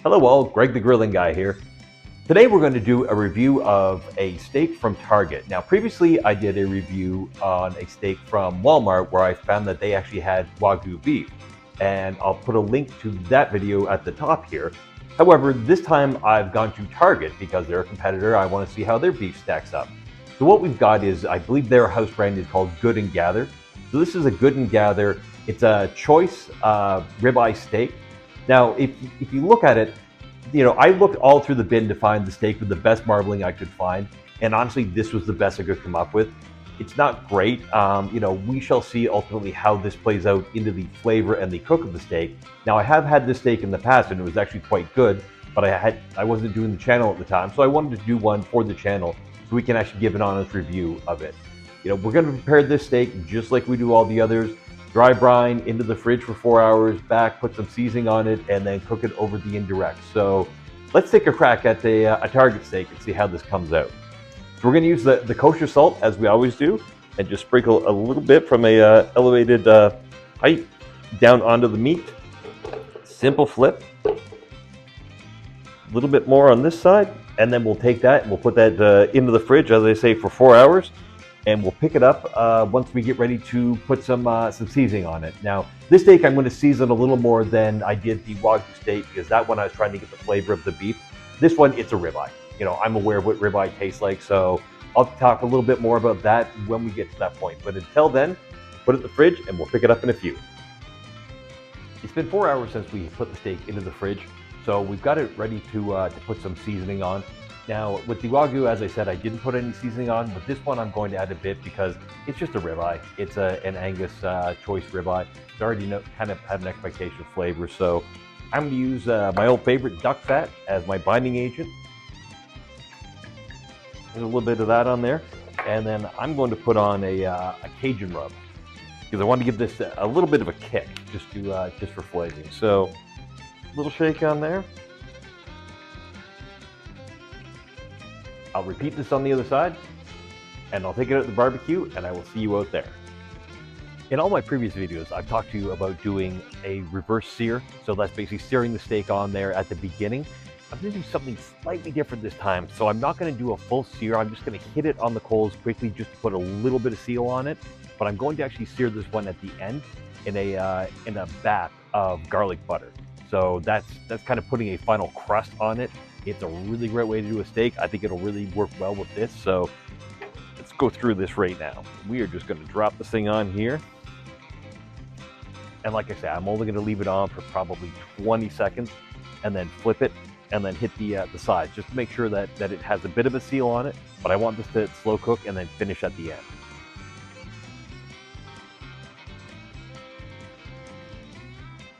Hello all, Greg the Grilling Guy here. Today we're going to do a review of a steak from Target. Now previously I did a review on a steak from Walmart where I found that they actually had Wagyu beef. And I'll put a link to that video at the top here. However, this time I've gone to Target because they're a competitor. I want to see how their beef stacks up. So what we've got is, I believe their house brand is called Good and Gather. So this is a Good and Gather. It's a choice ribeye steak. Now, if you look at it, I looked all through the bin to find the steak with the best marbling I could find, and honestly, this was the best I could come up with. It's not great. We shall see ultimately how this plays out into the flavor and the cook of the steak. Now, I have had this steak in the past, and it was actually quite good, but I wasn't doing the channel at the time, so I wanted to do one for the channel so we can actually give an honest review of it. We're going to prepare this steak just like we do all the others. Dry brine into the fridge for 4 hours, back, put some seasoning on it, and then cook it over the indirect. So let's take a crack at a Target steak and see how this comes out. So we're going to use the kosher salt as we always do, and just sprinkle a little bit from a elevated height down onto the meat. Simple flip. A little bit more on this side, and then we'll take that and we'll put that into the fridge, as I say, for 4 hours. And we'll pick it up once we get ready to put some seasoning on it. Now, this steak I'm going to season a little more than I did the Wagyu steak, because that one I was trying to get the flavor of the beef. This one, it's a ribeye. I'm aware of what ribeye tastes like, so I'll talk a little bit more about that when we get to that point. But until then, put it in the fridge and we'll pick it up in a few. It's been 4 hours since we put the steak into the fridge, so we've got it ready to put some seasoning on. Now, with the Wagyu, as I said, I didn't put any seasoning on, but this one I'm going to add a bit because it's just a ribeye. It's an Angus choice ribeye. It's already kind of had an expectation of flavor, so I'm going to use my old favorite duck fat as my binding agent. There's a little bit of that on there, and then I'm going to put on a Cajun rub because I want to give this a little bit of a kick just for flavoring. So, a little shake on there. I'll repeat this on the other side, and I'll take it out to the barbecue, and I will see you out there. In all my previous videos, I've talked to you about doing a reverse sear. So that's basically searing the steak on there at the beginning. I'm going to do something slightly different this time. So I'm not going to do a full sear. I'm just going to hit it on the coals quickly just to put a little bit of seal on it. But I'm going to actually sear this one at the end in a bath of garlic butter. So that's kind of putting a final crust on it. It's a really great way to do a steak. I think it'll really work well with this. So let's go through this right now. We are just going to drop this thing on here. And like I said, I'm only going to leave it on for probably 20 seconds and then flip it and then hit the sides just to make sure that it has a bit of a seal on it. But I want this to slow cook and then finish at the end.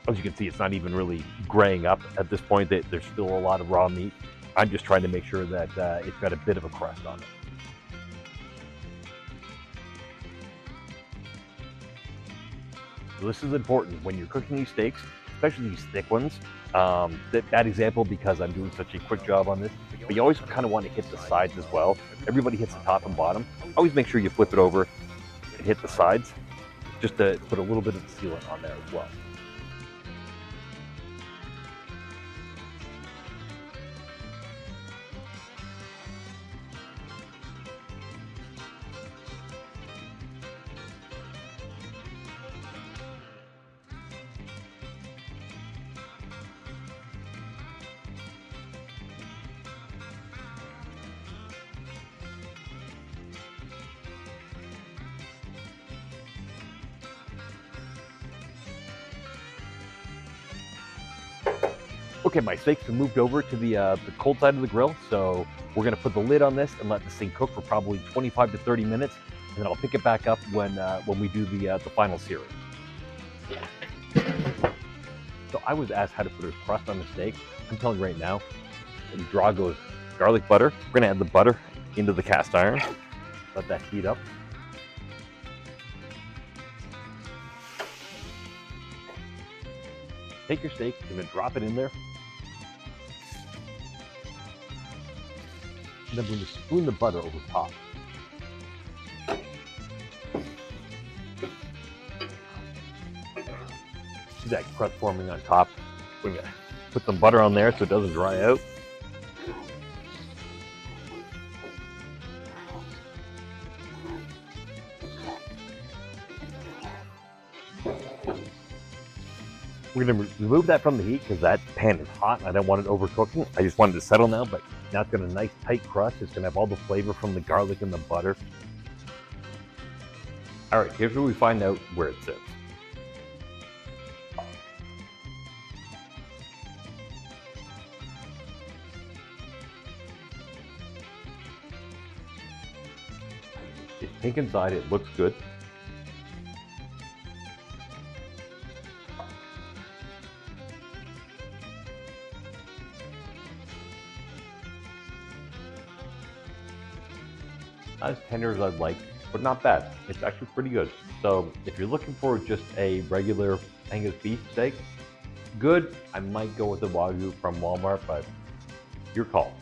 As you can see, it's not even really graying up at this point. There's still a lot of raw meat. I'm just trying to make sure that it's got a bit of a crust on it. So this is important when you're cooking these steaks, especially these thick ones. That example because I'm doing such a quick job on this, but you always kind of want to hit the sides as well. Everybody hits the top and bottom. Always make sure you flip it over and hit the sides, just to put a little bit of the sealant on there as well. Okay, my steaks have moved over to the cold side of the grill, so we're going to put the lid on this and let this thing cook for probably 25 to 30 minutes, and then I'll pick it back up when we do the final searing. So I was asked how to put a crust on the steak. I'm telling you right now, Drago's garlic butter. We're going to add the butter into the cast iron, let that heat up. Take your steak and then drop it in there. And then we're going to spoon the butter over top. See that crust forming on top? We're going to Put some butter on there so it doesn't dry out. We're going to remove that from the heat because that pan is hot and I don't want it overcooking. I just wanted to settle now, but now it's got a nice tight crust. It's going to have all the flavor from the garlic and the butter. All right, here's where we find out where it sits. It's pink inside, it looks good. Not as tender as I'd like, but not bad. It's actually pretty good. So if you're looking for just a regular Angus beef steak, good. I might go with the Wagyu from Walmart, but your call.